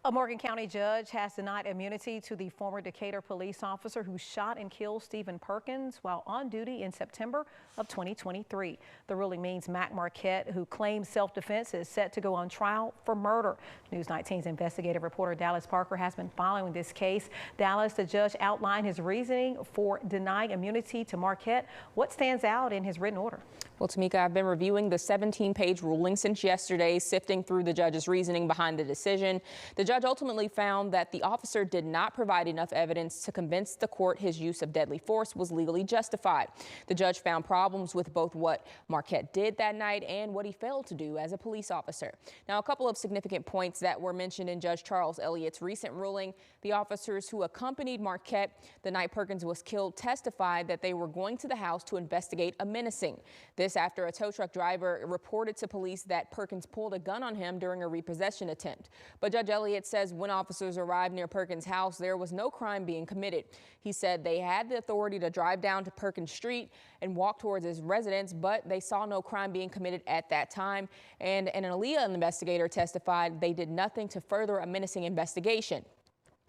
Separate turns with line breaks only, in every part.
A Morgan County judge has denied immunity to the former Decatur police officer who shot and killed Stephen Perkins while on duty in September of 2023. The ruling means Mac Marquette, who claims self-defense, is set to go on trial for murder. News 19's investigative reporter Dallas Parker has been following this case. Dallas, the judge outlined his reasoning for denying immunity to Marquette. What stands out in his written order?
Well, Tamika, I've been reviewing the 17-page ruling since yesterday, sifting through the judge's reasoning behind the decision. The judge ultimately found that the officer did not provide enough evidence to convince the court his use of deadly force was legally justified. The judge found problems with both what Marquette did that night and what he failed to do as a police officer. Now, a couple of significant points that were mentioned in Judge Charles Elliott's recent ruling. The officers who accompanied Marquette the night Perkins was killed testified that they were going to the house to investigate a menacing. This after a tow truck driver reported to police that Perkins pulled a gun on him during a repossession attempt. But Judge Elliott says when officers arrived near Perkins' house, there was no crime being committed. He said they had the authority to drive down to Perkins Street and walk towards his residence, but they saw no crime being committed at that time. And an Aaliyah investigator testified they did nothing to further a menacing investigation.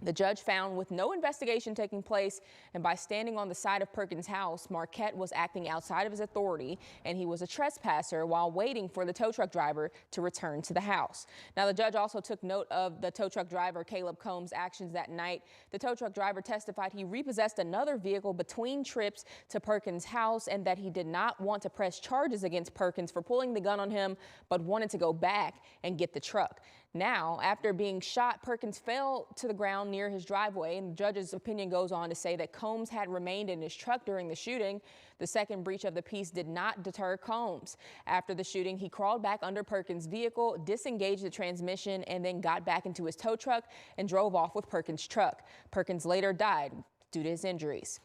The judge found with no investigation taking place and by standing on the side of Perkins' house, Marquette was acting outside of his authority and he was a trespasser while waiting for the tow truck driver to return to the house. Now, the judge also took note of the tow truck driver Caleb Combs' actions that night. The tow truck driver testified he repossessed another vehicle between trips to Perkins' house and that he did not want to press charges against Perkins for pulling the gun on him, but wanted to go back and get the truck. Now, after being shot, Perkins fell to the ground near his driveway, and the judge's opinion goes on to say that Combs had remained in his truck during the shooting. The second breach of the peace did not deter Combs. After the shooting, he crawled back under Perkins' vehicle, disengaged the transmission, and then got back into his tow truck and drove off with Perkins' truck. Perkins later died due to his injuries.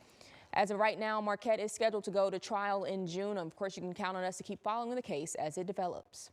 As of right now, Marquette is scheduled to go to trial in June. Of course, you can count on us to keep following the case as it develops.